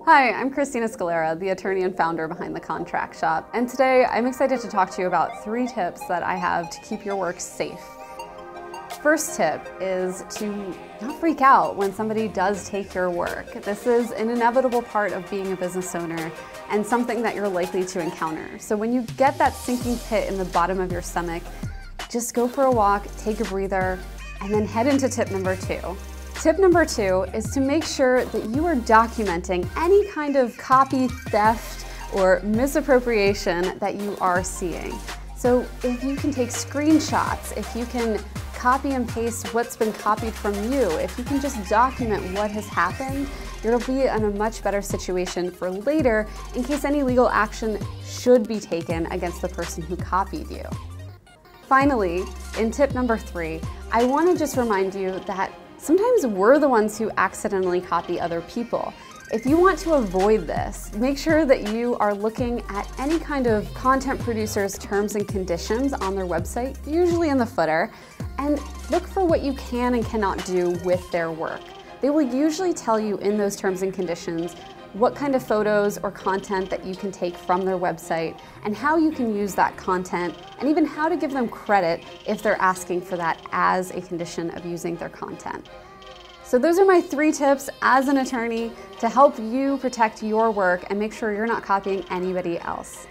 Hi, I'm Christina Scalera, the attorney and founder behind The Contract Shop, and today I'm excited to talk to you about 3 tips that I have to keep your work safe. First tip is to not freak out when somebody does take your work. This is an inevitable part of being a business owner and something that you're likely to encounter. So when you get that sinking pit in the bottom of your stomach, just go for a walk, take a breather, and then head into tip number 2. Tip number 2 is to make sure that you are documenting any kind of copy theft or misappropriation that you are seeing. So if you can take screenshots, if you can copy and paste what's been copied from you, if you can just document what has happened, you'll be in a much better situation for later in case any legal action should be taken against the person who copied you. Finally, in tip number 3, I want to just remind you that sometimes we're the ones who accidentally copy other people. If you want to avoid this, make sure that you are looking at any kind of content producer's terms and conditions on their website, usually in the footer, and look for what you can and cannot do with their work. They will usually tell you in those terms and conditions what kind of photos or content that you can take from their website and how you can use that content, and even how to give them credit if they're asking for that as a condition of using their content. So those are my 3 tips as an attorney to help you protect your work and make sure you're not copying anybody else.